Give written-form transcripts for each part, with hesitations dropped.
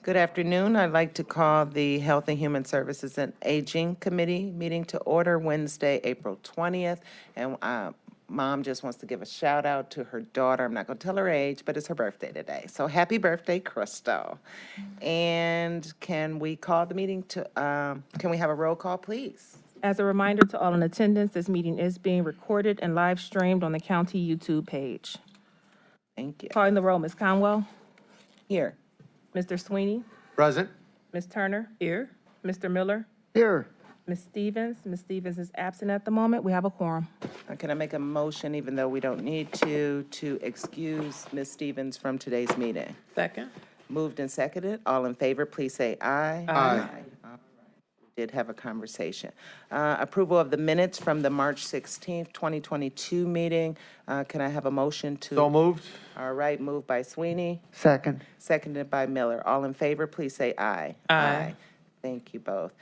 Good afternoon. I'd like to call the Health and Human Services and Aging Committee meeting to order Wednesday, April 20th. And Mom just wants to give a shout out to her daughter. I'm not going to tell her age, but it's her birthday today. So happy birthday, Crystal. And can we call the meeting to, can we have a roll call, please? As a reminder to all in attendance, this meeting is being recorded and live streamed on the county YouTube page. Thank you. Calling the roll, Ms. Conwell, Here. Mr. Sweeney, Present. Ms. Turner. Here. Mr. Miller, Here. Ms. Stevens. Ms. Stevens is absent at the moment. We have a quorum. Can I make a motion, even though we don't need to excuse Ms. Stevens from today's meeting? Second. Moved and seconded. All in favor, please say aye. Aye. All right. We did have a conversation. Approval of the minutes from the March 16th, 2022 meeting. Can I have a motion to? So moved. All right, moved by Sweeney, Second. seconded by Miller. All in favor, please say aye. Aye. Thank you both.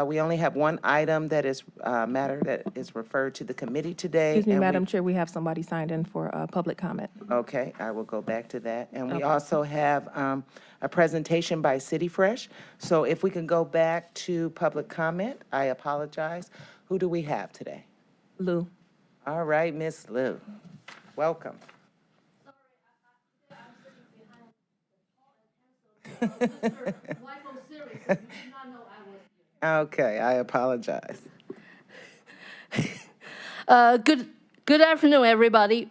We only have one item that is, matter that is referred to the committee today. Excuse me, and we- Madam Chair, we have somebody signed in for public comment. Okay, I will go back to that. And we Okay. also have a presentation by City Fresh. So if we can go back to public comment, I apologize. Who do we have today? Lou. All right, Miss Lou, welcome. Okay, I apologize. Good afternoon, everybody.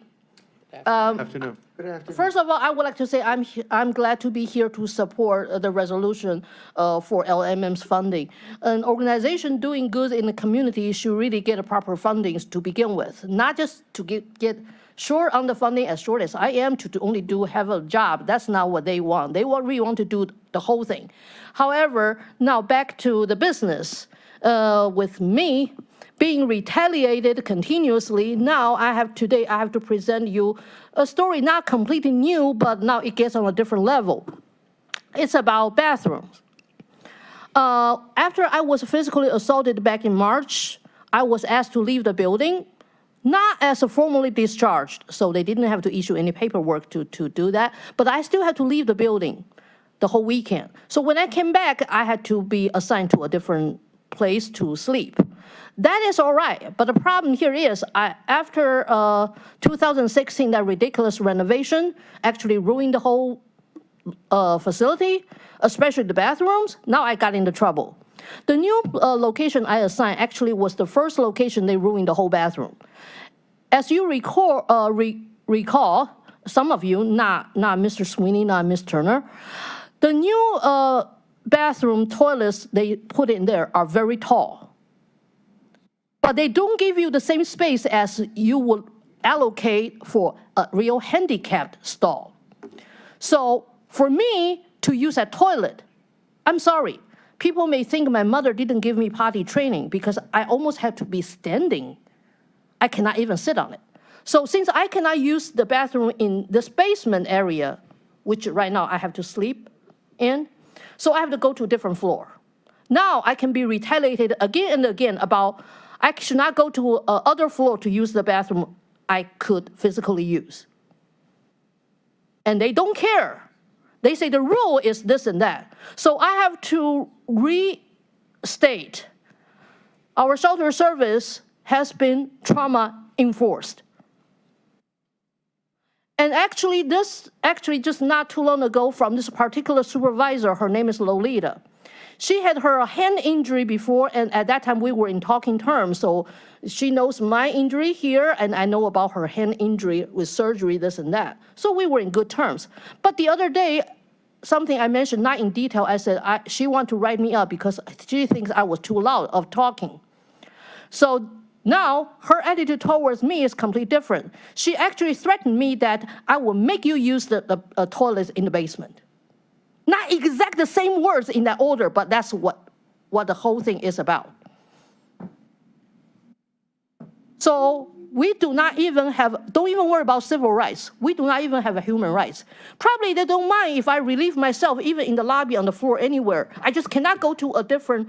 Afternoon. Good afternoon. First of all, I would like to say I'm glad to be here to support the resolution for LMM's funding. An organization doing good in the community should really get a proper fundings to begin with, not just to get short on the funding as short as I am to only have a job. That's not what they want. They really want to do the whole thing. However, now back to the business. With me being retaliated continuously, now today I have to present you a story not completely new, but now it gets on a different level. It's about bathrooms. After I was physically assaulted back in March, I was asked to leave the building, not as a formally discharged, so they didn't have to issue any paperwork to do that, but I still had to leave the building the whole weekend. So when I came back, I had to be assigned to a different place to sleep. That is all right, but the problem here is after 2016, that ridiculous renovation actually ruined the whole facility, especially the bathrooms. Now I got into trouble. The new location I assigned actually was the first location they ruined the whole bathroom. As you recall, some of you, not Mr. Sweeney, not Ms. Turner, the new bathroom toilets they put in there are very tall. But they don't give you the same space as you would allocate for a real handicapped stall. So for me to use a toilet, I'm sorry, people may think my mother didn't give me potty training because I almost had to be standing. I cannot even sit on it. So since I cannot use the bathroom in this basement area, which right now I have to sleep in, so I have to go to a different floor. Now I can be retaliated again and again about I should not go to other floor to use the bathroom I could physically use. And they don't care. They say the rule is this and that. So I have to restate our shelter service has been trauma enforced. And actually, just not too long ago from this particular supervisor, her name is Lolita. She had her hand injury before, and at that time we were in talking terms. So she knows my injury here, and I know about her hand injury with surgery, this and that. So we were in good terms. But the other day, something I mentioned, not in detail, I said she wanted to write me up because she thinks I was too loud of talking. So now her attitude towards me is completely different. She actually threatened me that I will make you use the toilet in the basement. Not exact the same words in that order, but that's what the whole thing is about. So we don't even worry about civil rights. We do not even have a human rights. Probably they don't mind if I relieve myself even in the lobby, on the floor, anywhere. I just cannot go to a different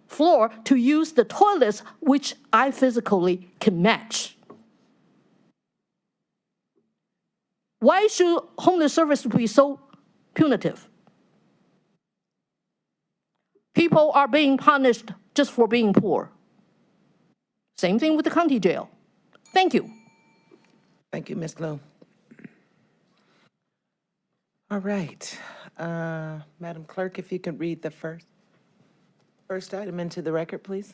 floor to use the toilets which I physically can match. Why should homeless service be so punitive? People are being punished just for being poor. Same thing with the county jail. Thank you. Thank you, Ms. Lu. All right. Madam Clerk, if you could read the first item into the record, please.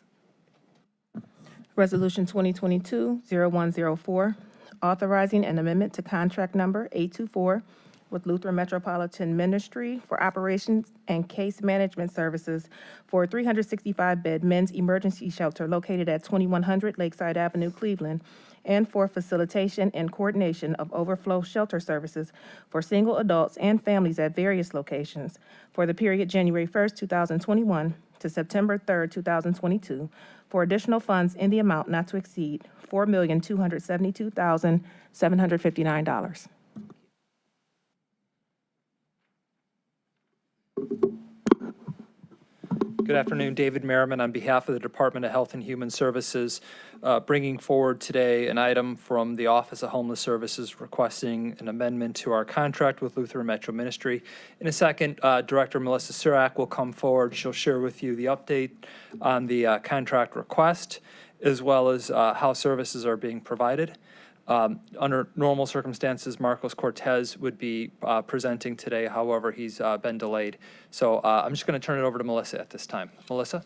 Resolution 2022-0104, authorizing an amendment to contract number 824 with Lutheran Metropolitan Ministry for operations and case management services for a 365-bed men's emergency shelter located at 2100 Lakeside Avenue, Cleveland, and for facilitation and coordination of overflow shelter services for single adults and families at various locations for the period January 1st, 2021 to September 3rd, 2022, for additional funds in the amount not to exceed $4,272,759. Good afternoon, David Merriman on behalf of the Department of Health and Human Services, bringing forward today an item from the Office of Homeless Services requesting an amendment to our contract with Lutheran Metro Ministry. In a second, Director Melissa Surak will come forward. She'll share with you the update on the contract request, as well as how services are being provided. Under normal circumstances, Marcos Cortez would be presenting today. However, he's been delayed. So I'm just going to turn it over to Melissa at this time. Melissa?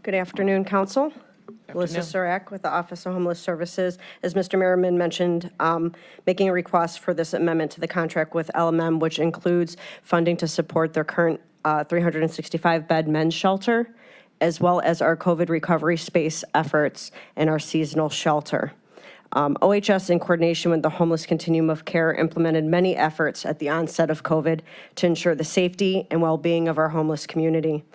Good afternoon, Council. Melissa Surak with the Office of Homeless Services. As Mr. Merriman mentioned, making a request for this amendment to the contract with LMM, which includes funding to support their current 365-bed men's shelter, as well as our COVID recovery space efforts and our seasonal shelter. OHS, in coordination with the Homeless Continuum of Care, implemented many efforts at the onset of COVID to ensure the safety and well-being of our homeless community.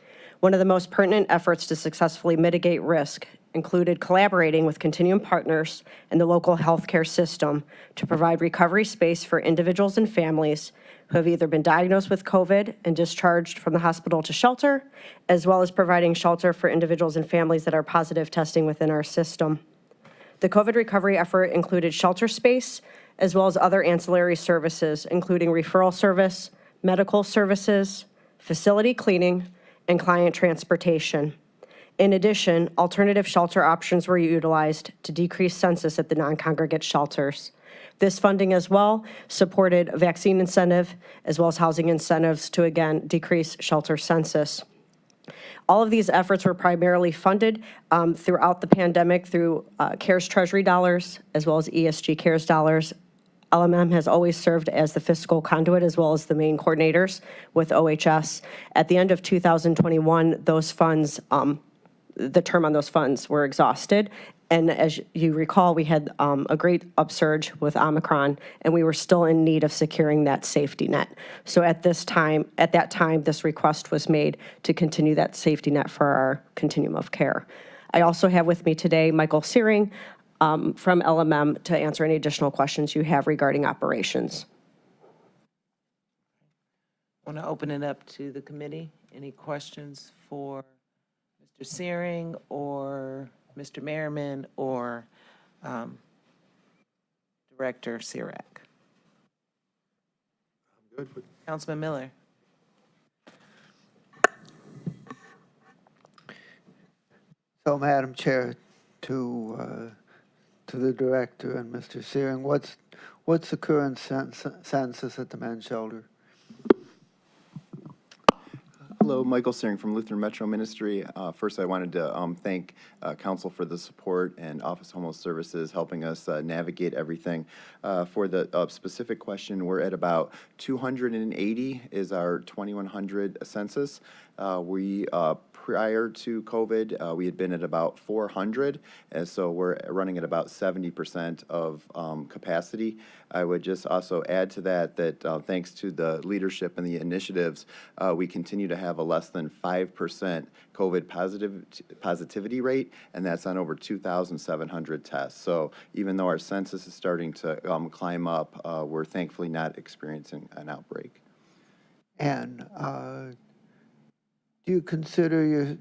One of the most pertinent efforts to successfully mitigate risk included collaborating with Continuum partners and the local healthcare system to provide recovery space for individuals and families who have either been diagnosed with COVID and discharged from the hospital to shelter, as well as providing shelter for individuals and families that are positive testing within our system. The COVID recovery effort included shelter space, as well as other ancillary services, including referral service, medical services, facility cleaning, and client transportation. In addition, alternative shelter options were utilized to decrease census at the non-congregate shelters. This funding as well supported a vaccine incentive as well as housing incentives to, again, decrease shelter census. All of these efforts were primarily funded throughout the pandemic through CARES Treasury dollars as well as ESG CARES dollars. LMM has always served as the fiscal conduit as well as the main coordinators with OHS. At the end of 2021, those funds, the term on those funds were exhausted. And as you recall, we had a great upsurge with Omicron, and we were still in need of securing that safety net. So at that time, this request was made to continue that safety net for our continuum of care. I also have with me today Michael Searing from LMM to answer any additional questions you have regarding operations. I want to open it up to the committee. Any questions for Mr. Searing or Mr. Merriman or Director Surak? Councilman Miller. So, Madam Chair, to the Director and Mr. Searing, what's the current census at the men's shelter? Hello, Michael Searing from Lutheran Metro Ministry. First, I wanted to thank Council for the support and Office of Homeless Services helping us navigate everything. For the specific question, we're at about 280 is our 2100 census. Prior to COVID, we had been at about 400, and so we're running at about 70% of capacity. I would just also add to that thanks to the leadership and the initiatives, we continue to have a less than 5% COVID positivity rate, and that's on over 2,700 tests. So even though our census is starting to climb up, we're thankfully not experiencing an outbreak. And do you consider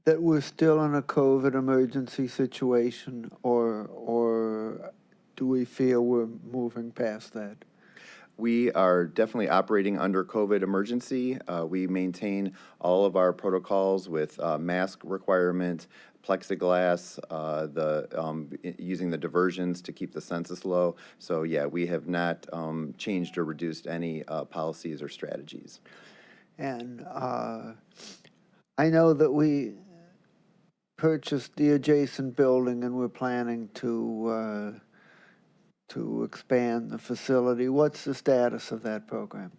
that we're still in a COVID emergency situation, or do we feel we're moving past that? We are definitely operating under COVID emergency. We maintain all of our protocols with mask requirement, plexiglass, using the diversions to keep the census low. So yeah, we have not changed or reduced any policies or strategies. And I know that we purchased the adjacent building and we're planning to expand the facility. What's the status of that program?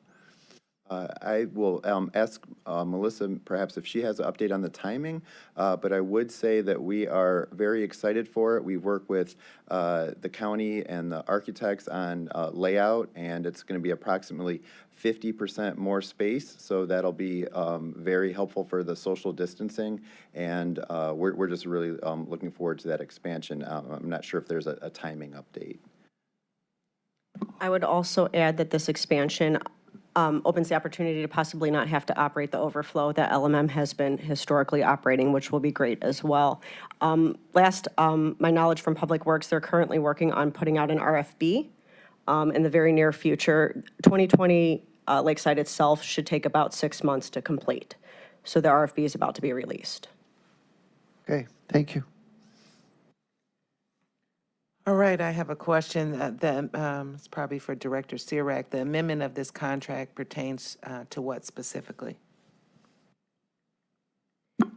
I will ask Melissa perhaps if she has an update on the timing, but I would say that we are very excited for it. We work with the county and the architects on layout, and it's going to be approximately 50% more space, so that'll be very helpful for the social distancing, and we're just really looking forward to that expansion. I'm not sure if there's a timing update. I would also add that this expansion opens the opportunity to possibly not have to operate the overflow that LMM has been historically operating, which will be great as well. Last, my knowledge from Public Works, they're currently working on putting out an RFB in the very near future. 2020 Lakeside itself should take about 6 months to complete. So the RFB is about to be released. Okay, thank you. All right, I have a question that it's probably for Director Sirak. The amendment of this contract pertains to what specifically?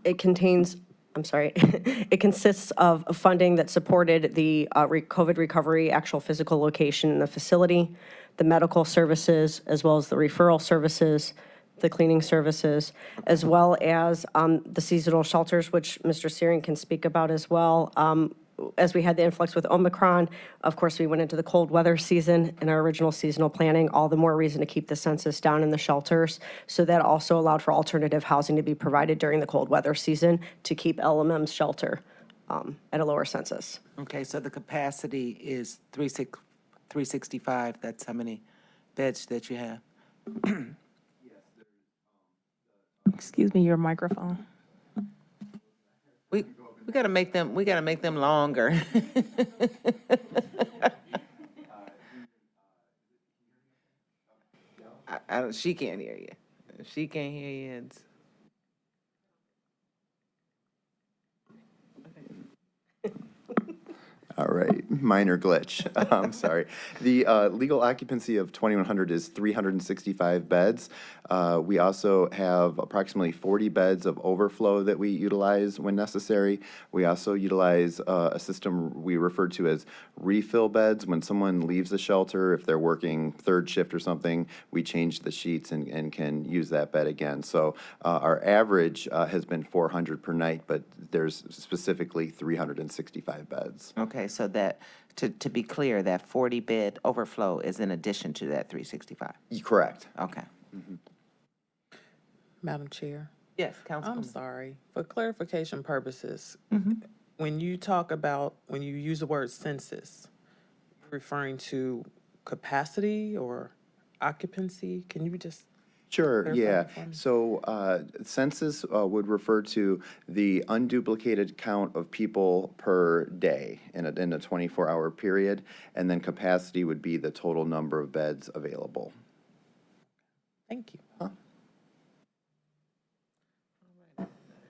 It contains, I'm sorry, it consists of funding that supported the COVID recovery, actual physical location in the facility, the medical services, as well as the referral services, the cleaning services, as well as the seasonal shelters, which Mr. Searing can speak about as well. As we had the influx with Omicron, of course, we went into the cold weather season in our original seasonal planning, all the more reason to keep the census down in the shelters. So that also allowed for alternative housing to be provided during the cold weather season to keep LMM's shelter at a lower census. Okay, so the capacity is 365. That's how many beds that you have? Excuse me, your microphone. We gotta make them longer. She can't hear you. If she can't hear you, it's. All right, minor glitch. I'm sorry. The legal occupancy of 2,100 is 365 beds. We also have approximately 40 beds of overflow that we utilize when necessary. We also utilize a system we refer to as refill beds. When someone leaves the shelter, if they're working third shift or something, we change the sheets and can use that bed again. So our average has been 400 per night, but there's specifically 365 beds. Okay, so that, to be clear, that 40-bed overflow is in addition to that 365? Correct. Okay. Madam Chair, Yes, Councilwoman. I'm sorry. For clarification purposes, when you use the word census, referring to capacity or occupancy, can you just Sure, clarify yeah. that for me? So census would refer to the unduplicated count of people per day in a 24-hour period, and then capacity would be the total number of beds available. Thank you.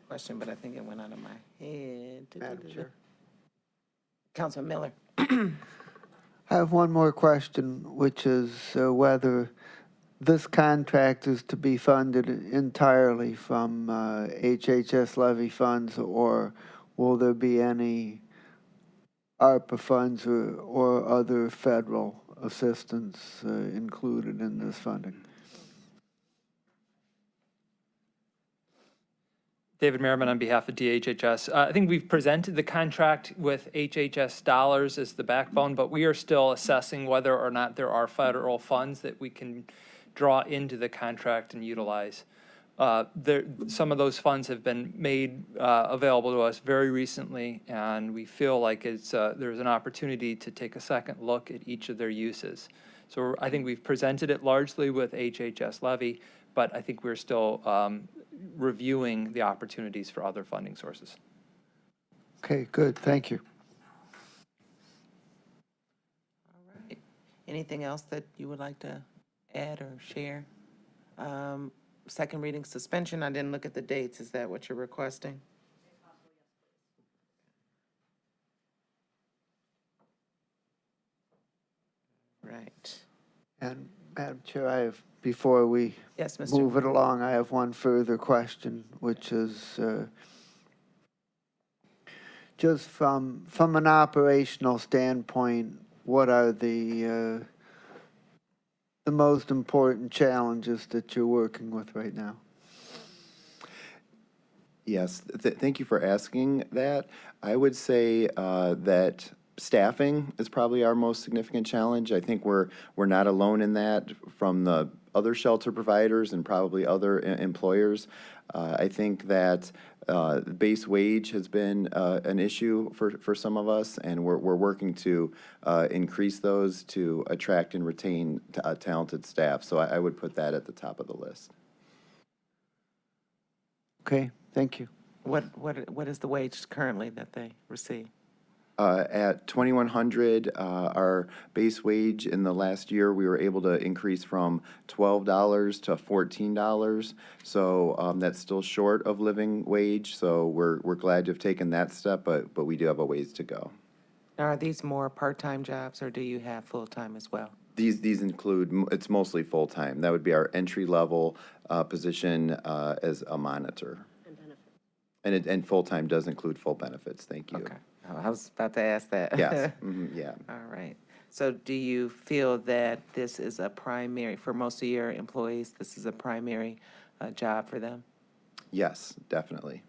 Question, but I think it went out of my head. Madam Chair. Councilman Miller. I have one more question, which is whether this contract is to be funded entirely from HHS levy funds, or will there be any ARPA funds or other federal assistance included in this funding? David Merriman on behalf of DHHS. I think we've presented the contract with HHS dollars as the backbone, but we are still assessing whether or not there are federal funds that we can draw into the contract and utilize. Some of those funds have been made available to us very recently, and we feel like there's an opportunity to take a second look at each of their uses. So I think we've presented it largely with HHS levy, but I think we're still reviewing the opportunities for other funding sources. Okay, good. Thank you. Anything else that you would like to add or share? Second reading suspension, I didn't look at the dates. Is that what you're requesting? Right. And Madam Chair, before we Yes, Mr. move it along, I have one further question, which is just from an operational standpoint, what are the most important challenges that you're working with right now? Yes, thank you for asking that. I would say that staffing is probably our most significant challenge. I think we're not alone in that from the other shelter providers and probably other employers. I think that base wage has been an issue for some of us, and we're working to increase those to attract and retain talented staff. So I would put that at the top of the list. Okay, thank you. What is the wage currently that they receive? At 2,100, our base wage in the last year, we were able to increase from $12 to $14. So that's still short of living wage. So we're glad to have taken that step, but we do have a ways to go. Now, are these more part-time jobs, or do you have full-time as well? These include, it's mostly full-time. That would be our entry-level position as a monitor. And full-time does include full benefits. Thank you. Okay. I was about to ask that. Yes, yeah. All right. So do you feel that this is a primary, for most of your employees, this is a primary job for them? Yes, definitely.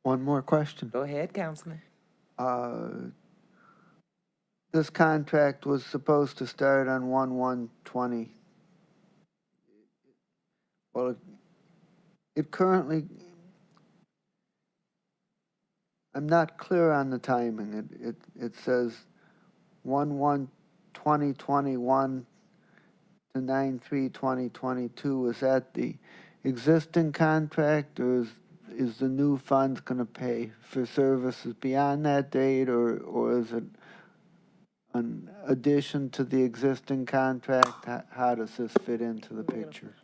One more question. Go ahead, Councilman. This contract was supposed to start on 1/1/20. Well, it currently, I'm not clear on the timing. It says 1/1/2021 to 9/3/2022. Is that the existing contract, or is the new fund going to pay for services beyond that date, or is it an addition to the existing contract? How does this fit into the picture?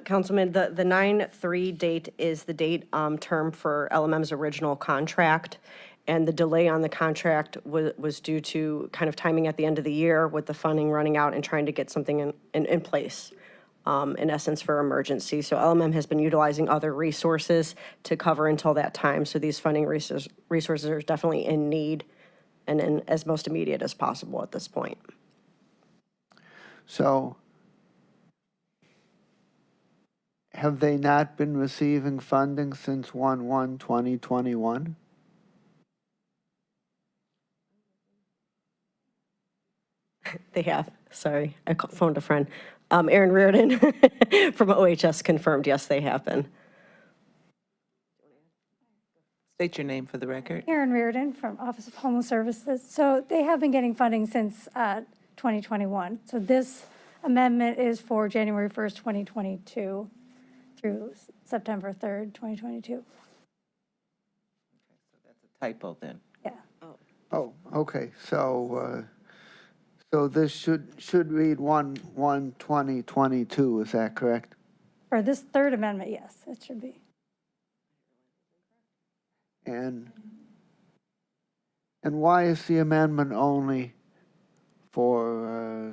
Councilman, the 9/3 date is the date term for LMM's original contract, and the delay on the contract was due to kind of timing at the end of the year with the funding running out and trying to get something in place, in essence, for emergency. So LMM has been utilizing other resources to cover until that time. So these funding resources are definitely in need and in as most immediate as possible at this point. So, have they not been receiving funding since 1/1/2021? They have, sorry, I phoned a friend. Aaron Reardon from OHS confirmed, yes, they have been. State your name for the record. Erin Reardon from Office of Homeless Services. So they have been getting funding since 2021. So this amendment is for January 1st, 2022 through September 3rd, 2022. Typo then. Yeah. Oh, okay, so this should read 1/1/2022, is that correct? For this third amendment, yes, it should be. And why is the amendment only for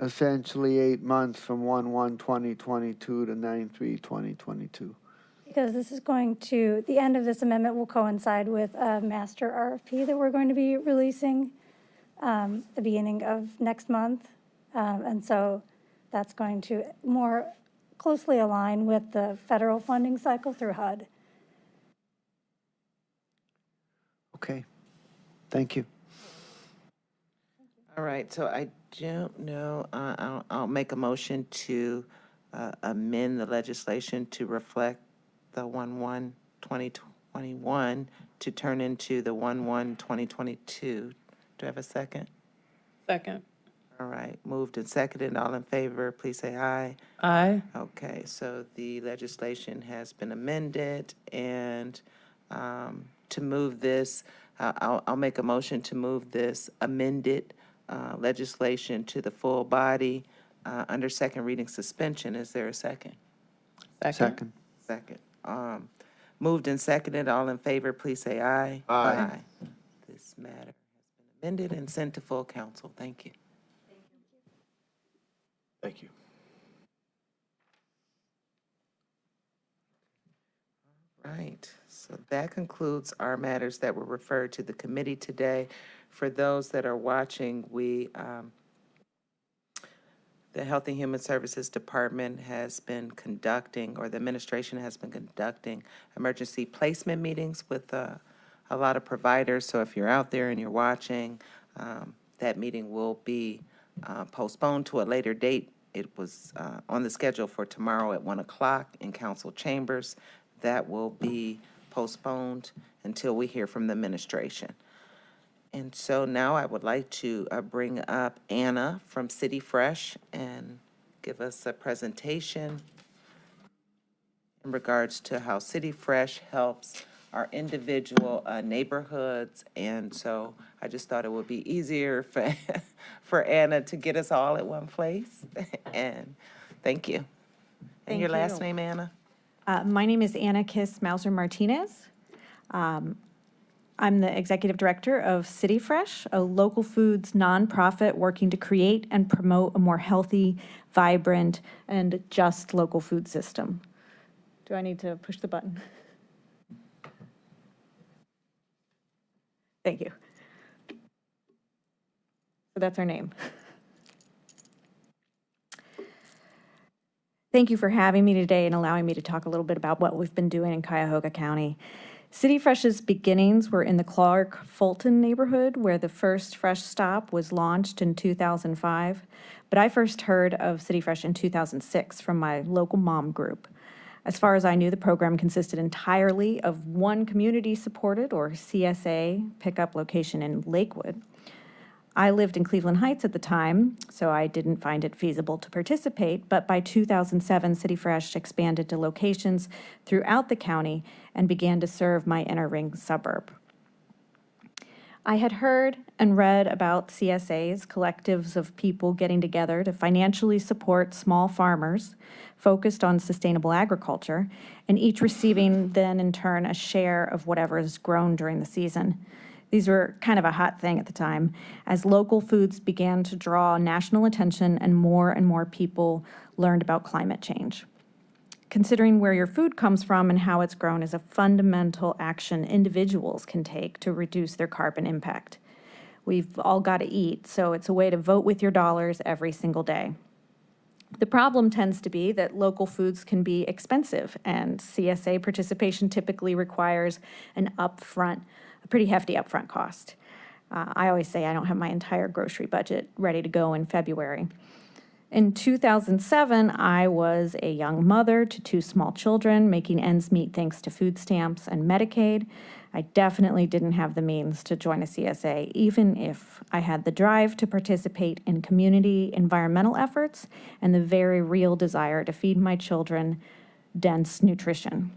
essentially 8 months from 1/1/2022 to 9/3/2022? Because this is going to, the end of this amendment will coincide with a master RFP that we're going to be releasing the beginning of next month. And so that's going to more closely align with the federal funding cycle through HUD. Okay, thank you. All right, so I don't know, I'll make a motion to amend the legislation to reflect the 1/1/2021 to turn into the 1/1/2022. Do I have a second? Second. All right, moved and seconded. All in favor, please say aye. Aye. Okay, so the legislation has been amended, and to move this, I'll make a motion to move this amended legislation to the full body under second reading suspension. Is there a second? Second. Second. Moved and seconded. All in favor, please say aye. Aye. This matter has been amended and sent to full council. Thank you. Thank you. Right, so that concludes our matters that were referred to the committee today. For those that are watching, the Health and Human Services Department has been conducting, or the administration has been conducting, emergency placement meetings with a lot of providers. So if you're out there and you're watching, that meeting will be postponed to a later date. It was on the schedule for tomorrow at 1 o'clock in council chambers. That will be postponed until we hear from the administration. And so now I would like to bring up Anna from City Fresh and give us a presentation in regards to how City Fresh helps our individual neighborhoods. And so I just thought it would be easier for Anna to get us all at one place. And thank you. And Thank your last you. name, Anna? My name is Anna Kiss Mauser Martinez. I'm the executive director of City Fresh, a local foods nonprofit working to create and promote a more healthy, vibrant, and just local food system. Do I need to push the button? Thank you. So that's our name. Thank you for having me today and allowing me to talk a little bit about what we've been doing in Cuyahoga County. City Fresh's beginnings were in the Clark-Fulton neighborhood, where the first Fresh Stop was launched in 2005. But I first heard of City Fresh in 2006 from my local mom group. As far as I knew, the program consisted entirely of one community-supported, or CSA, pickup location in Lakewood. I lived in Cleveland Heights at the time, so I didn't find it feasible to participate, but by 2007, City Fresh expanded to locations throughout the county and began to serve my inner ring suburb. I had heard and read about CSAs, collectives of people getting together to financially support small farmers focused on sustainable agriculture, and each receiving then in turn a share of whatever is grown during the season. These were kind of a hot thing at the time, as local foods began to draw national attention and more people learned about climate change. Considering where your food comes from and how it's grown is a fundamental action individuals can take to reduce their carbon impact. We've all got to eat, so it's a way to vote with your dollars every single day. The problem tends to be that local foods can be expensive, and CSA participation typically requires a pretty hefty upfront cost. I always say I don't have my entire grocery budget ready to go in February. In 2007, I was a young mother to 2 small children, making ends meet thanks to food stamps and Medicaid. I definitely didn't have the means to join a CSA, even if I had the drive to participate in community environmental efforts and the very real desire to feed my children dense nutrition.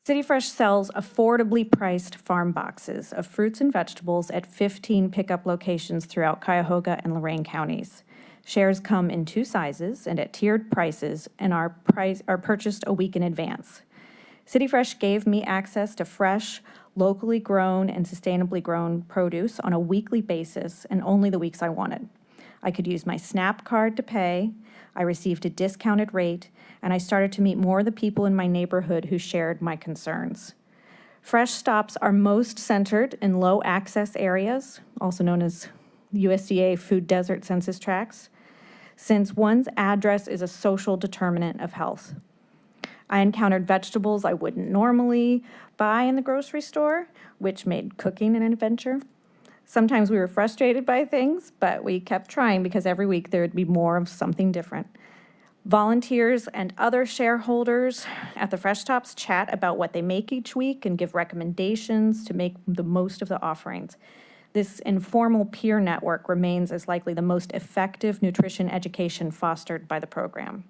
City Fresh sells affordably priced farm boxes of fruits and vegetables at 15 pickup locations throughout Cuyahoga and Lorain counties. Shares come in 2 sizes and at tiered prices and are purchased a week in advance. City Fresh gave me access to fresh, locally grown and sustainably grown produce on a weekly basis and only the weeks I wanted. I could use my SNAP card to pay, I received a discounted rate, and I started to meet more of the people in my neighborhood who shared my concerns. Fresh stops are most centered in low-access areas, also known as USDA food desert census tracts, since one's address is a social determinant of health. I encountered vegetables I wouldn't normally buy in the grocery store, which made cooking an adventure. Sometimes we were frustrated by things, but we kept trying because every week there would be more of something different. Volunteers and other shareholders at the Fresh Stops chat about what they make each week and give recommendations to make the most of the offerings. This informal peer network remains as likely the most effective nutrition education fostered by the program.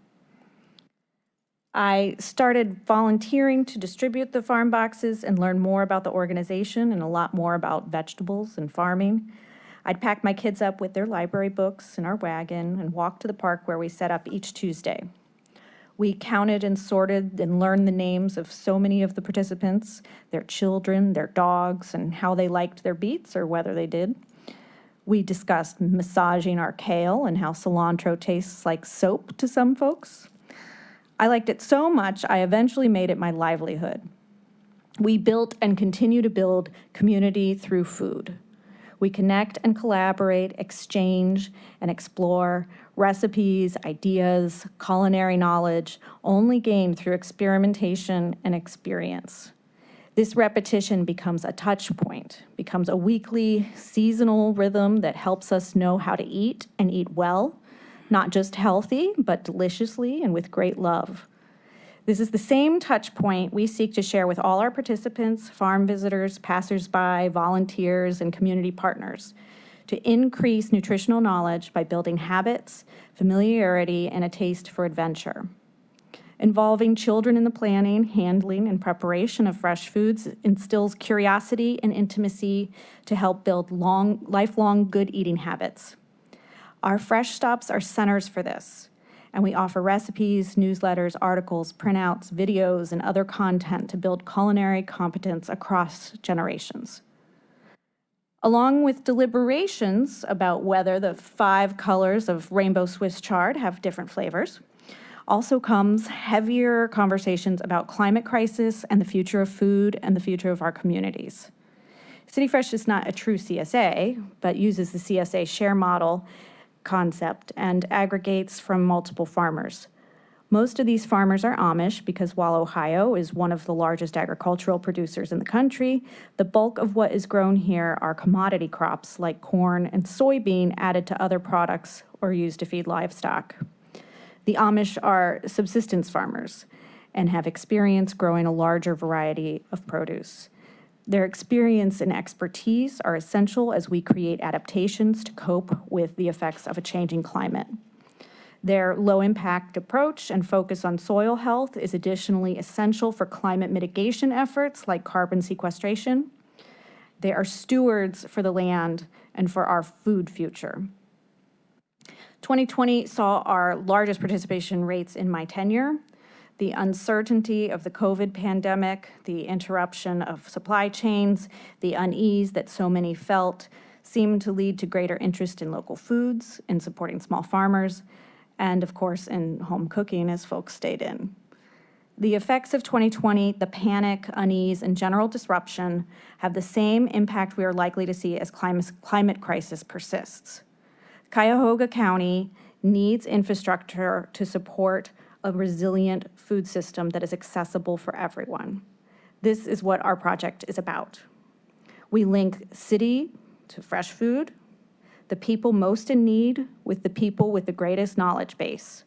I started volunteering to distribute the farm boxes and learn more about the organization and a lot more about vegetables and farming. I'd pack my kids up with their library books in our wagon and walk to the park where we set up each Tuesday. We counted and sorted and learned the names of so many of the participants, their children, their dogs, and how they liked their beets or whether they did. We discussed massaging our kale and how cilantro tastes like soap to some folks. I liked it so much, I eventually made it my livelihood. We built and continue to build community through food. We connect and collaborate, exchange and explore recipes, ideas, culinary knowledge, only gained through experimentation and experience. This repetition becomes a touch point, becomes a weekly, seasonal rhythm that helps us know how to eat and eat well, not just healthy, but deliciously and with great love. This is the same touch point we seek to share with all our participants, farm visitors, passersby, volunteers, and community partners to increase nutritional knowledge by building habits, familiarity, and a taste for adventure. Involving children in the planning, handling, and preparation of fresh foods instills curiosity and intimacy to help build lifelong good eating habits. Our Fresh Stops are centers for this, and we offer recipes, newsletters, articles, printouts, videos, and other content to build culinary competence across generations. Along with deliberations about whether the 5 colors of rainbow Swiss chard have different flavors, also comes heavier conversations about climate crisis and the future of food and the future of our communities. City Fresh is not a true CSA, but uses the CSA share model concept and aggregates from multiple farmers. Most of these farmers are Amish because while Ohio is one of the largest agricultural producers in the country, the bulk of what is grown here are commodity crops like corn and soybean added to other products or used to feed livestock. The Amish are subsistence farmers and have experience growing a larger variety of produce. Their experience and expertise are essential as we create adaptations to cope with the effects of a changing climate. Their low-impact approach and focus on soil health is additionally essential for climate mitigation efforts like carbon sequestration. They are stewards for the land and for our food future. 2020 saw our largest participation rates in my tenure. The uncertainty of the COVID pandemic, the interruption of supply chains, the unease that so many felt seemed to lead to greater interest in local foods, in supporting small farmers, and of course in home cooking as folks stayed in. The effects of 2020, the panic, unease, and general disruption have the same impact we are likely to see as climate crisis persists. Cuyahoga County needs infrastructure to support a resilient food system that is accessible for everyone. This is what our project is about. We link city to fresh food, the people most in need with the people with the greatest knowledge base.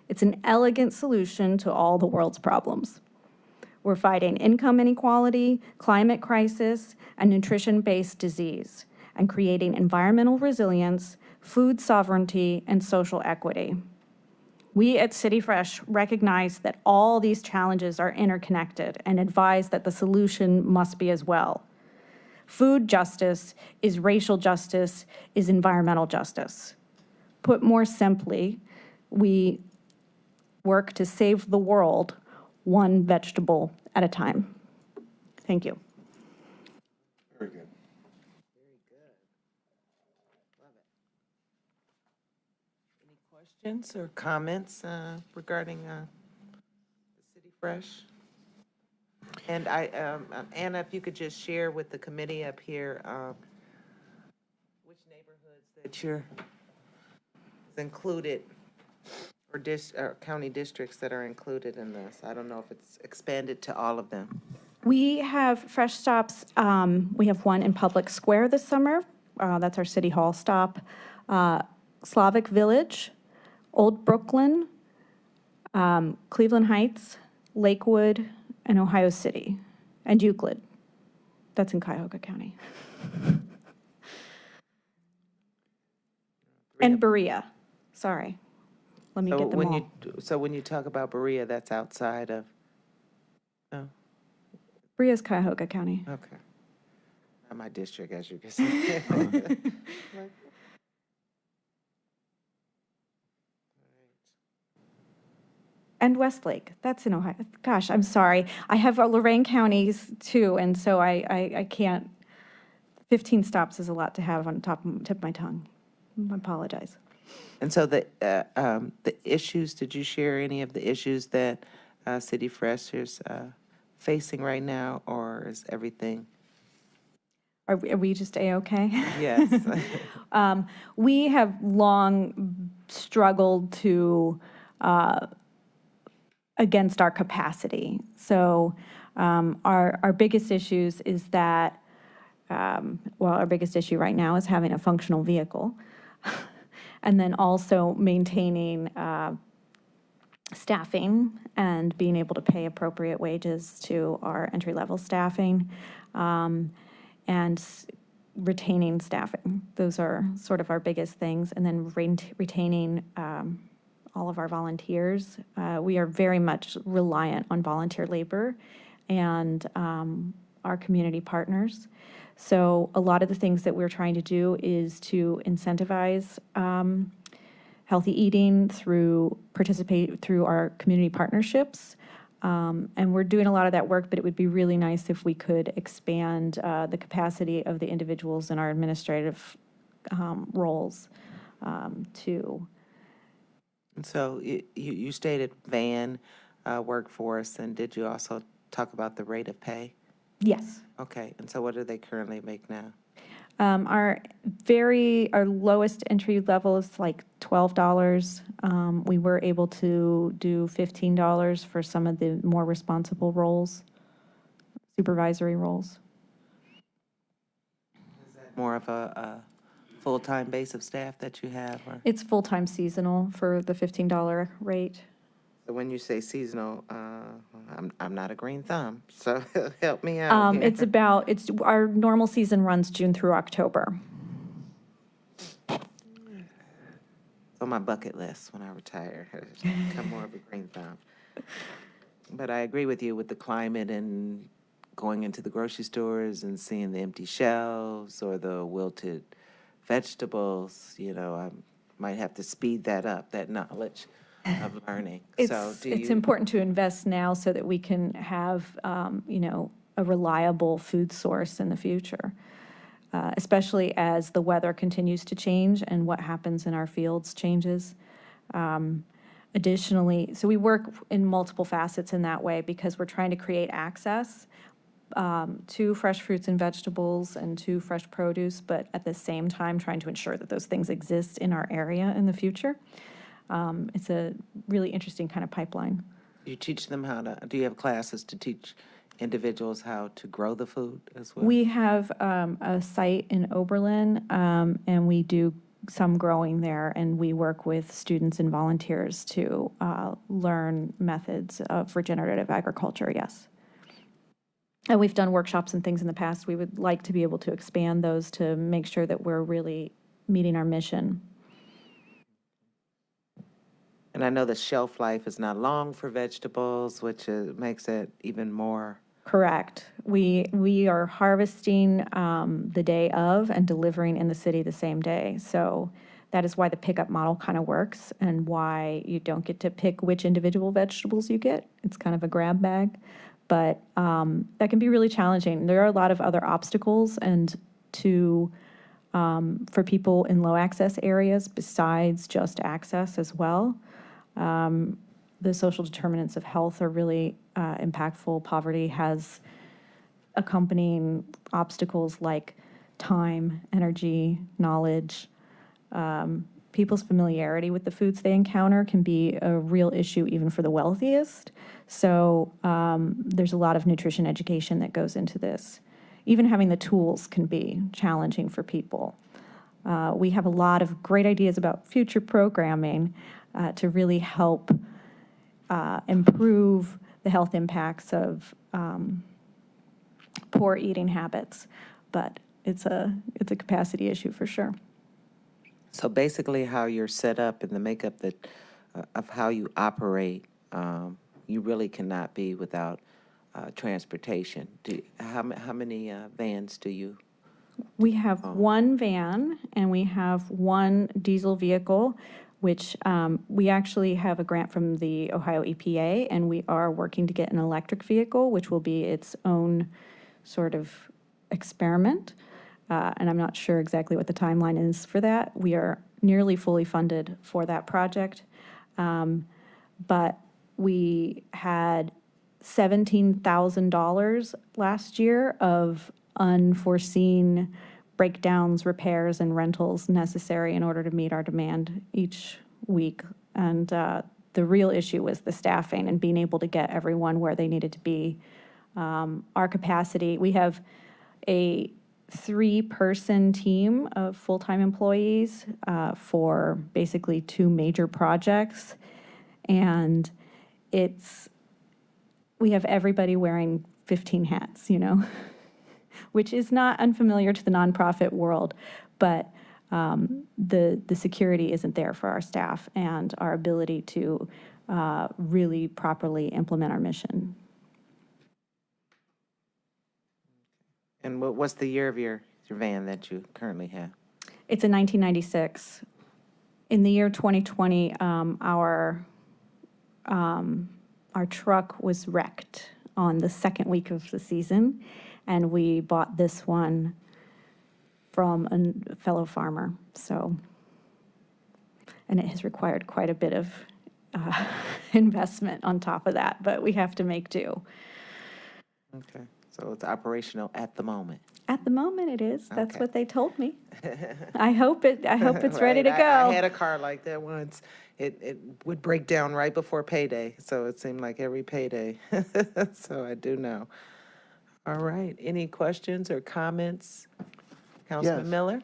It's an elegant solution to all the world's problems. We're fighting income inequality, climate crisis, and nutrition-based disease, and creating environmental resilience, food sovereignty, and social equity. We at City Fresh recognize that all these challenges are interconnected and advise that the solution must be as well. Food justice is racial justice, is environmental justice. Put more simply, we work to save the world one vegetable at a time. Thank you. Very good. Very good. Love it. Any questions or comments regarding the City Fresh? And Anna, if you could just share with the committee up here which neighborhoods that you're included, or county districts that are included in this. I don't know if it's expanded to all of them. We have Fresh Stops. We have one in Public Square this summer. That's our City Hall stop. Slavic Village, Old Brooklyn, Cleveland Heights, Lakewood, and Ohio City, and Euclid. That's in Cuyahoga County. And Berea. Sorry. let me So get them when all. so when you talk about Berea, that's outside of, oh, Bria's Cuyahoga County. okay. Not my district, as you can see. And Westlake, that's in Ohio. Gosh, I'm sorry. I have Lorraine counties too, and so I can't, 15 stops is a lot to have on tip of my tongue. I apologize. And so the issues, did you share any of the issues that City Fresh is facing right now, or is everything? Are we just A-okay? Yes. We have long struggled to, against our capacity. So our biggest issues is that, well, our biggest issue right now is having a functional vehicle. And then also maintaining staffing and being able to pay appropriate wages to our entry-level staffing, and retaining staffing. Those are sort of our biggest things. And then retaining all of our volunteers. We are very much reliant on volunteer labor and our community partners. So a lot of the things that we're trying to do is to incentivize healthy eating participate through our community partnerships. And we're doing a lot of that work, but it would be really nice if we could expand the capacity of the individuals in our administrative roles to. And so you stated van workforce, and did you also talk about the rate of pay? Yes. Okay, and so what do they currently make now? Our lowest entry level is like $12. We were able to do $15 for some of the more responsible roles, supervisory roles. More of a full-time base of staff that you have, or? It's full-time seasonal for the $15 rate. So when you say seasonal, I'm not a green thumb, so help me out here. It's our normal season runs June through October. On my bucket list when I retire, become more of a green thumb. But I agree with you with the climate and going into the grocery stores and seeing the empty shelves or the wilted vegetables. You know, I might have to speed that up, that knowledge of learning. So It's important to invest now so that we can have, a reliable food source in the future, especially as the weather continues to change and what happens in our fields changes. Additionally, so we work in multiple facets in that way because we're trying to create access to fresh fruits and vegetables and to fresh produce, but at the same time trying to ensure that those things exist in our area in the future. It's a really interesting kind of pipeline. You teach them do you have classes to teach individuals how to grow the food as well? We have a site in Oberlin, and we do some growing there, and we work with students and volunteers to learn methods of regenerative agriculture, yes. And we've done workshops and things in the past. We would like to be able to expand those to make sure that we're really meeting our mission. And I know the shelf life is not long for vegetables, which makes it even more. Correct. We are harvesting the day of and delivering in the city the same day. So that is why the pickup model kind of works and why you don't get to pick which individual vegetables you get. It's kind of a grab bag. But that can be really challenging. There are a lot of other obstacles and for people in low access areas besides just access as well. The social determinants of health are really impactful. Poverty has accompanying obstacles like time, energy, knowledge. People's familiarity with the foods they encounter can be a real issue even for the wealthiest. So there's a lot of nutrition education that goes into this. Even having the tools can be challenging for people. We have a lot of great ideas about future programming to really help improve the health impacts of poor eating habits, but it's a capacity issue for sure. So basically how you're set up and the makeup that of how you operate, you really cannot be without transportation. How many vans do you? We have one van and we have one diesel vehicle, which we actually have a grant from the Ohio EPA, and we are working to get an electric vehicle, which will be its own sort of experiment. And I'm not sure exactly what the timeline is for that. We are nearly fully funded for that project. But we had $17,000 last year of unforeseen breakdowns, repairs, and rentals necessary in order to meet our demand each week. And the real issue was the staffing and being able to get everyone where they needed to be. Our capacity, we have a 3-person team of full-time employees for basically 2 major projects. And we have everybody wearing 15 hats, which is not unfamiliar to the nonprofit world, but the security isn't there for our staff and our ability to really properly implement our mission. And what's the year of your van that you currently have? It's a 1996. In the year 2020, our truck was wrecked on the second week of the season, and we bought this one from a fellow farmer. So, and it has required quite a bit of investment on top of that, but we have to make do. Okay, so it's operational at the moment. At the moment, it is. That's Okay. what they told me. I hope it's ready to Right. go. I had a car like that once. It would break down right before payday, so it seemed like every payday. So I do know. All right, any questions or comments? Councilman Yes. Miller?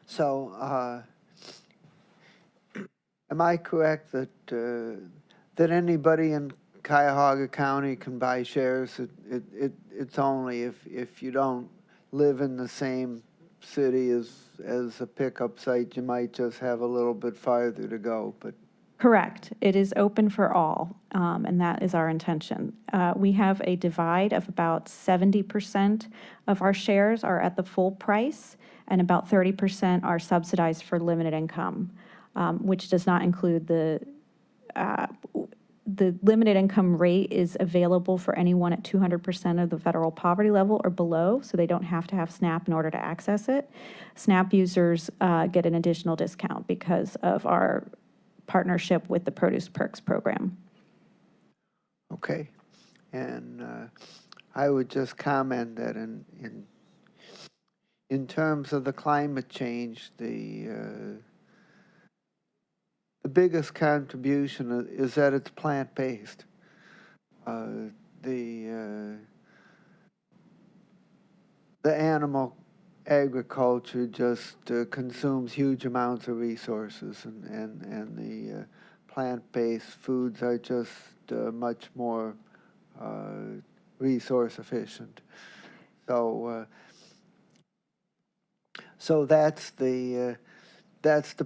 So, am I correct that that anybody in Cuyahoga County can buy shares? It's only if you don't live in the same city as a pickup site, you might just have a little bit farther to go, but. Correct. It is open for all, and that is our intention. We have a divide of about 70% of our shares are at the full price, and about 30% are subsidized for limited income, which does not include the limited income rate is available for anyone at 200% of the federal poverty level or below, so they don't have to have SNAP in order to access it. SNAP users get an additional discount because of our partnership with the Produce Perks program. Okay, and I would just comment that in terms of the climate change, the biggest contribution is that it's plant-based. The animal agriculture just consumes huge amounts of resources, and the plant-based foods are just much more resource efficient. So that's the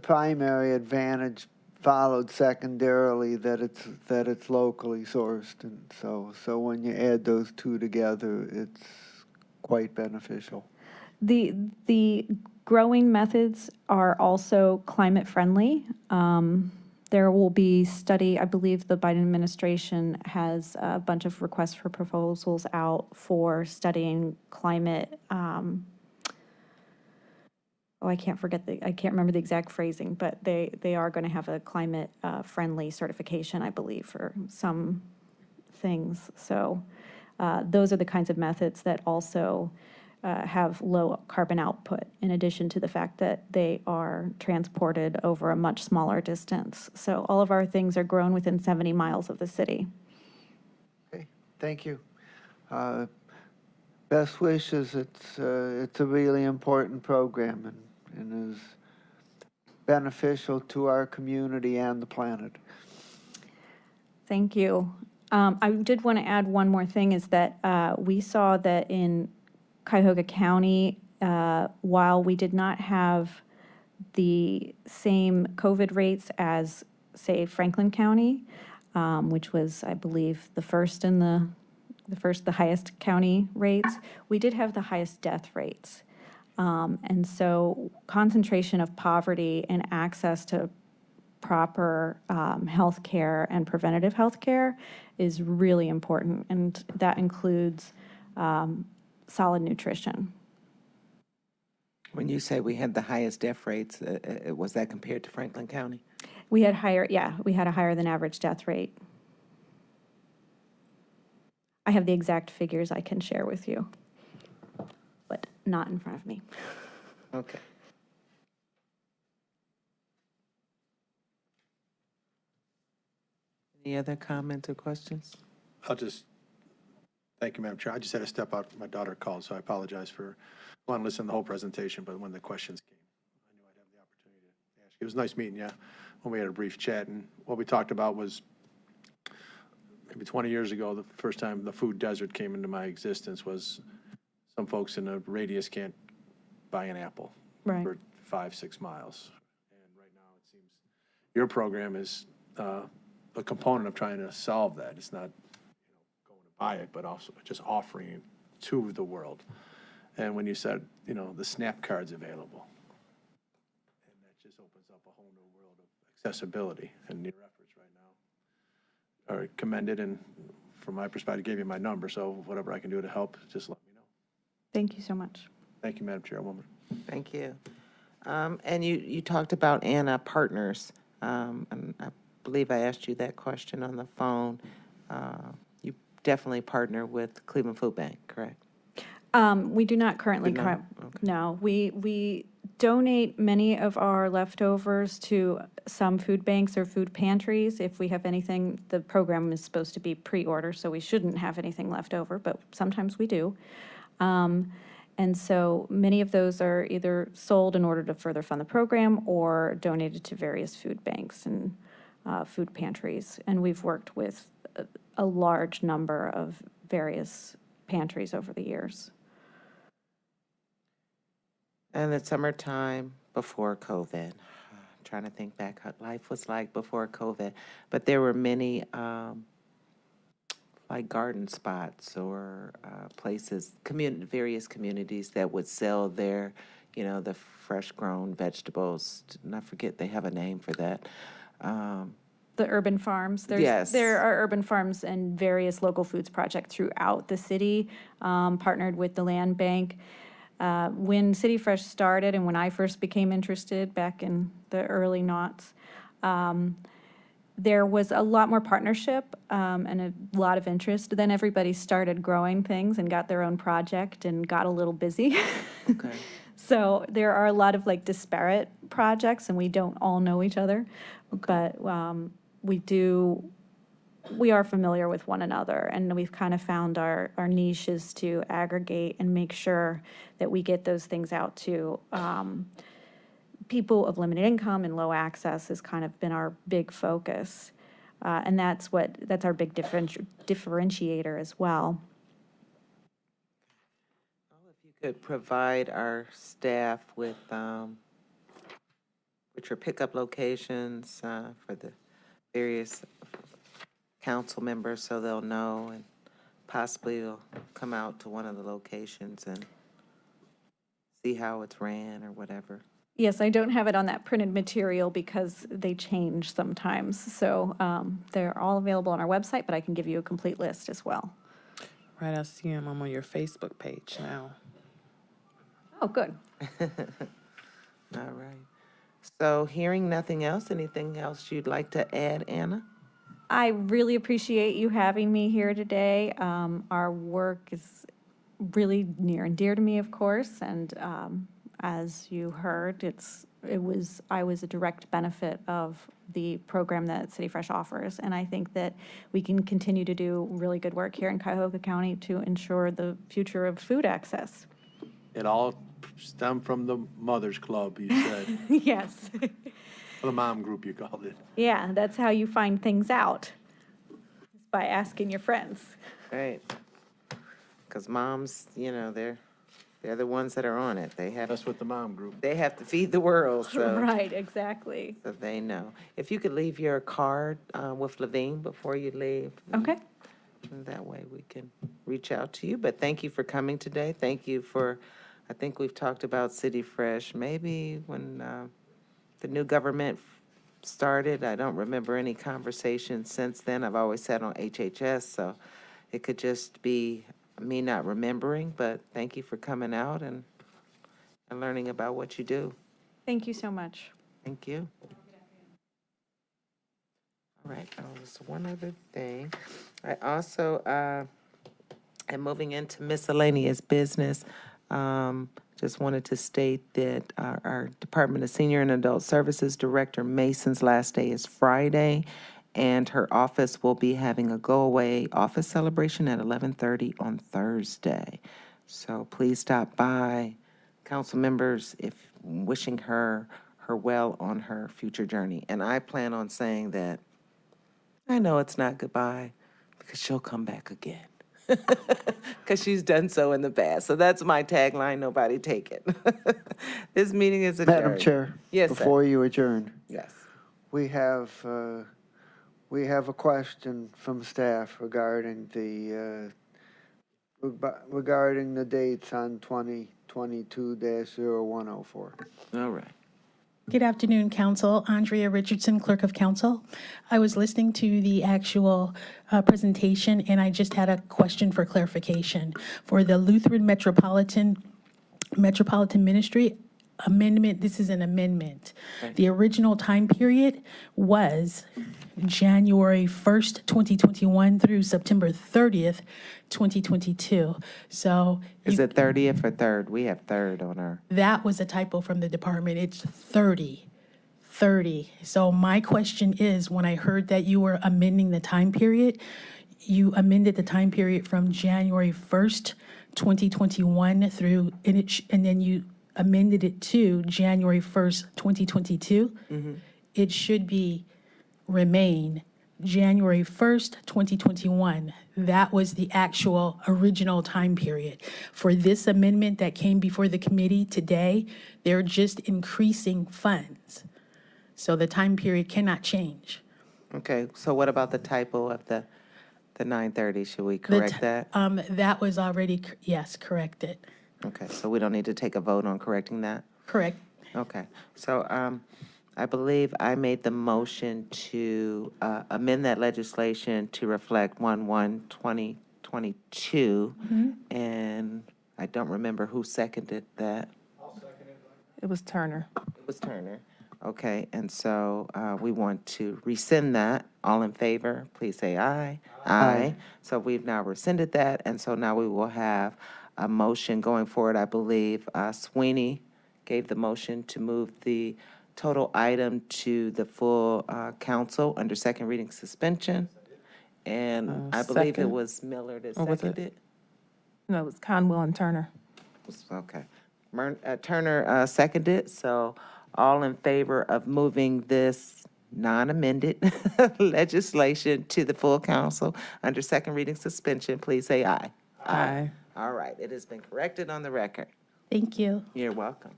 primary advantage, followed secondarily that it's locally sourced, and so when you add those two together, it's quite beneficial. The growing methods are also climate friendly. There will be study, I believe the Biden administration has a bunch of requests for proposals out for studying climate. I can't remember the exact phrasing, but they are going to have a climate friendly certification, I believe, for some things. So those are the kinds of methods that also have low carbon output, in addition to the fact that they are transported over a much smaller distance. So all of our things are grown within 70 miles of the city. Okay, thank you. Best wishes. It's a really important program and is beneficial to our community and the planet. Thank you. I did want to add one more thing, is that we saw that in Cuyahoga County, while we did not have the same COVID rates as, say, Franklin County, which was, I believe, the highest county rates. We did have the highest death rates. And so concentration of poverty and access to proper health care and preventative health care is really important, and that includes solid nutrition. When you say we had the highest death rates, was that compared to Franklin County? We had a higher than average death rate. I have the exact figures I can share with you, but not in front of me. Okay. Any other comments or questions? Thank you, Madam Chair. I just had to step out. My daughter called, so I apologize for wanting to listen to the whole presentation, but when the questions came, I knew I'd have the opportunity to ask. It was nice meeting you when we had a brief chat, and what we talked about was maybe 20 years ago, the first time the food desert came into my existence was some folks in a radius can't buy an apple for 5-6 miles. And right now it seems your program is a component of trying to solve that. It's not going to buy it, but also just offering it to the world. And when you said, the SNAP card's available, and that just opens up a whole new world of accessibility, and your efforts right now are commended. And from my perspective, I gave you my number, so whatever I can do to help, just let me know. Thank you so much. Thank you, Madam Chairwoman. Thank you. And you talked about Anna Partners. And I believe I asked you that question on the phone. You definitely partner with Cleveland Food Bank, correct? We do not currently. No, we donate many of our leftovers to some food banks or food pantries. If we have anything, the program is supposed to be pre-order, so we shouldn't have anything left over, but sometimes we do. And so many of those are either sold in order to further fund the program or donated to various food banks and food pantries. And we've worked with a large number of various pantries over the years. And the summertime before COVID, I'm trying to think back what life was like before COVID, but there were many like garden spots or places, various communities that would sell their, the fresh grown vegetables. And I forget, they have a name for that. The urban farms. Yes. There are urban farms and various local foods projects throughout the city, partnered with the land bank. When City Fresh started and when I first became interested back in the early noughts, there was a lot more partnership and a lot of interest. Then everybody started growing things and got their own project and got a little busy. Okay. So there are a lot of disparate projects, and we don't all know each other. Okay. But we are familiar with one another, and we've kind of found our niches to aggregate and make sure that we get those things out to people of limited income and low access has kind of been our big focus. And that's our big differentiator as well. Well, if you could provide our staff with your pickup locations for the various council members so they'll know, and possibly they'll come out to one of the locations and see how it's ran or whatever. Yes, I don't have it on that printed material because they change sometimes. So they're all available on our website, but I can give you a complete list as well. Right, I see him. I'm on your Facebook page now. Oh, good. All right. So hearing nothing else, anything else you'd like to add, Anna? I really appreciate you having me here today. Our work is really near and dear to me, of course, and as you heard, I was a direct benefit of the program that City Fresh offers, and I think that we can continue to do really good work here in Cuyahoga County to ensure the future of food access. It all stemmed from the Mothers Club, you said. Yes. The mom group, you called it. Yeah, that's how you find things out, by asking your friends. Right. Because moms, they're They're the ones that are on it. That's with the mom group. They have to feed the world, so. Right, exactly. So they know. If you could leave your card with Levine before you leave. Okay. And that way we can reach out to you. But thank you for coming today. Thank you for, I think we've talked about City Fresh, maybe when the new government started. I don't remember any conversation since then. I've always sat on HHS, so it could just be me not remembering. But thank you for coming out and learning about what you do. Thank you so much. Thank you. All right, there's one other thing. I also am moving into miscellaneous business. Just wanted to state that our Department of Senior and Adult Services Director Mason's last day is Friday, and her office will be having a go-away office celebration at 11:30 on Thursday. So please stop by, council members, if wishing her well on her future journey. And I plan on saying that I know it's not goodbye because she'll come back again. Because she's done so in the past. So that's my tagline, nobody take it. This meeting is adjourned. Madam Chair? Yes, sir. Before you adjourn, Yes. we have a question from staff regarding the dates on 2022-0104. All right. Good afternoon, Council. Andrea Richardson, Clerk of Council. I was listening to the actual presentation, and I just had a question for clarification. For the Lutheran Metropolitan Ministry amendment, this is an amendment. The original time period was January 1st, 2021 through September 30th, 2022. So Is it 30th or 3rd? We have 3rd on our. that was a typo from the department. It's 30. So my question is, when I heard that you were amending the time period, you amended the time period from January 1st, 2021 through, and then you amended it to January 1st, 2022. It should remain January 1st, 2021. That was the actual original time period. For this amendment that came before the committee today, they're just increasing funds. So the time period cannot change. Okay, so what about the typo of the 9:30? Should we correct that? That was already, yes, corrected. Okay, so we don't need to take a vote on correcting that? Correct. Okay, so I believe I made the motion to amend that legislation to reflect 1/1/2022. And I don't remember who seconded that. It was Turner. It was Turner. Okay, and so we want to rescind that. All in favor, please say aye. Aye. So we've now rescinded that, and so now we will have a motion going forward. I believe Sweeney gave the motion to move the total item to the full council under second reading suspension. And I believe it second. was Miller that Or was it? seconded. No, it was Conwell and Turner. Okay. Turner seconded, so all in favor of moving this non-amended legislation to the full council under second reading suspension, please say aye. Aye. All right, it has been corrected on the record. Thank you. You're welcome.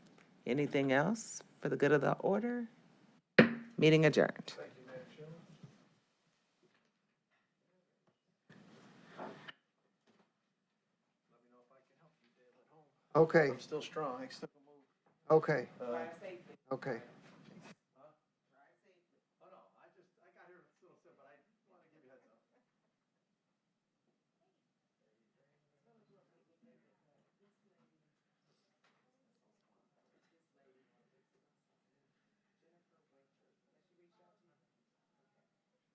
Anything else for the good of the order? Meeting adjourned. Okay, I'm still strong. I still can move. okay. Okay.